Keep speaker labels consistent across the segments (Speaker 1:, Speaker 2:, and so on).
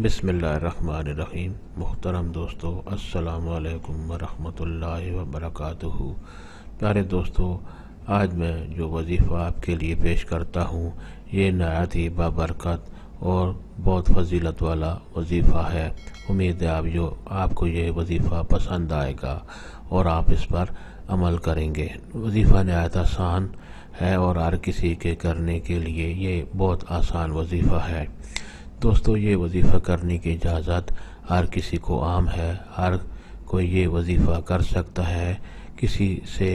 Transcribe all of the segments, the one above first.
Speaker 1: بسم اللہ الرحمن الرحیم۔ محترم دوستو، السلام علیکم ورحمۃ اللہ وبرکاتہ۔ پیارے دوستو، آج میں جو وظیفہ آپ کے لیے پیش کرتا ہوں یہ نہایت ہی بابرکت اور بہت فضیلت والا وظیفہ ہے۔ امید ہے آپ کو یہ وظیفہ پسند آئے گا اور آپ اس پر عمل کریں گے۔ وظیفہ نہایت آسان ہے اور ہر کسی کے کرنے کے لیے یہ بہت آسان وظیفہ ہے۔ دوستو، یہ وظیفہ کرنے کی اجازت ہر کسی کو عام ہے، ہر کوئی یہ وظیفہ کر سکتا ہے، کسی سے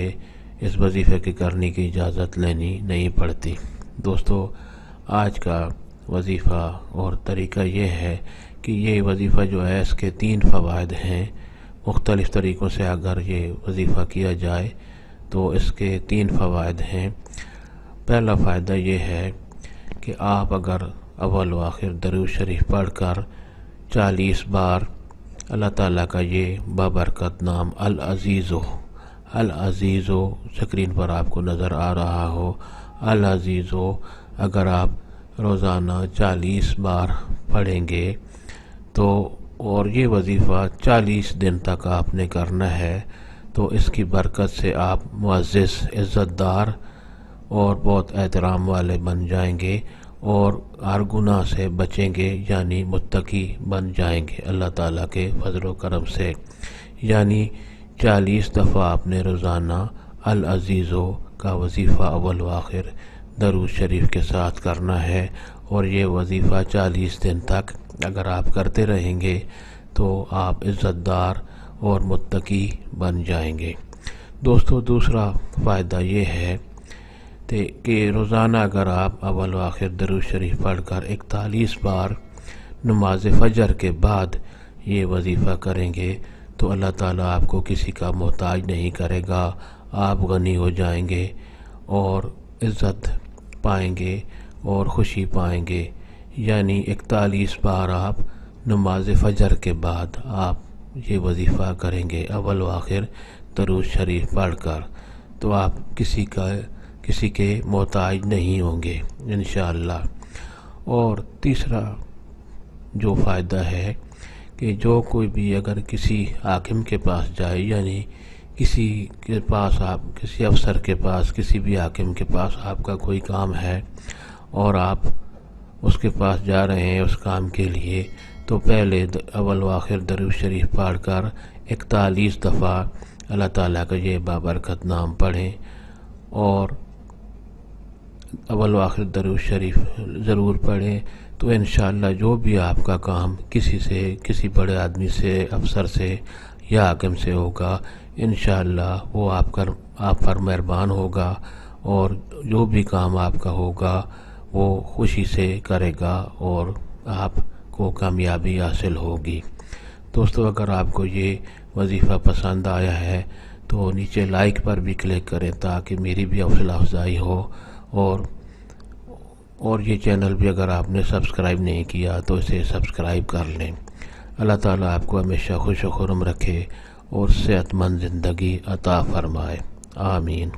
Speaker 1: اس وظیفے کے کرنے کی اجازت لینی نہیں پڑتی۔ دوستو، آج کا وظیفہ اور طریقہ یہ ہے کہ یہ وظیفہ جو ہے اس کے 3 فوائد ہیں۔ مختلف طریقوں سے اگر یہ وظیفہ کیا جائے تو اس کے 3 فوائد ہیں۔ پہلا فائدہ یہ ہے کہ آپ اگر اول و آخر درود شریف پڑھ کر 40 بار اللہ تعالیٰ کا یہ بابرکت نام العزیزو سکرین پر آپ کو نظر آ رہا ہو، العزیزو اگر آپ روزانہ 40 بار پڑھیں گے تو اور یہ وظیفہ 40 دن تک آپ نے کرنا ہے تو اس کی برکت سے آپ معزز، عزت دار اور بہت احترام والے بن جائیں گے اور ہر گناہ سے بچیں گے، یعنی متقی بن جائیں گے اللہ تعالیٰ کے فضل و کرم سے۔ یعنی 40 دفعہ آپ نے روزانہ العزیزو کا وظیفہ اول و آخر درود شریف کے ساتھ کرنا ہے، اور یہ وظیفہ 40 دن تک اگر آپ کرتے رہیں گے تو آپ عزت دار اور متقی بن جائیں گے۔ دوستو، دوسرا فائدہ یہ ہے کہ روزانہ اگر آپ اول و آخر درود شریف پڑھ کر 41 بار نماز فجر کے بعد یہ وظیفہ کریں گے تو اللہ تعالیٰ آپ کو کسی کا محتاج نہیں کرے گا، آپ غنی ہو جائیں گے اور عزت پائیں گے اور خوشی پائیں گے۔ یعنی 41 بار آپ نماز فجر کے بعد آپ یہ وظیفہ کریں گے اول و آخر درود شریف پڑھ کر تو آپ کسی کے محتاج نہیں ہوں گے انشاءاللہ۔ اور تیسرا جو فائدہ ہے کہ جو کوئی بھی اگر کسی حاکم کے پاس جائے، یعنی کسی کے پاس آپ کسی افسر کے پاس، کسی بھی حاکم کے پاس آپ کا کوئی کام ہے اور آپ اس کے پاس جا رہے ہیں اس کام کے لیے، تو پہلے اول و آخر درود شریف پڑھ کر 41 دفعہ اللہ تعالیٰ کا یہ بابرکت نام پڑھیں اور اول و آخر درود شریف ضرور پڑھیں تو انشاءاللہ جو بھی آپ کا کام کسی بڑے آدمی سے، افسر سے یا حاکم سے ہوگا، انشاءاللہ وہ آپ پر مہربان ہوگا اور جو بھی کام آپ کا ہوگا وہ خوشی سے کرے گا اور آپ کو کامیابی حاصل ہوگی۔ دوستو، اگر آپ کو یہ وظیفہ پسند آیا ہے تو نیچے لائک پر بھی کلک کریں تاکہ میری بھی حوصلہ افزائی ہو، اور یہ چینل بھی اگر آپ نے سبسکرائب نہیں کیا تو اسے سبسکرائب کر لیں۔ اللہ تعالیٰ آپ کو ہمیشہ خوش و خرم رکھے اور صحت مند زندگی عطا فرمائے، آمین۔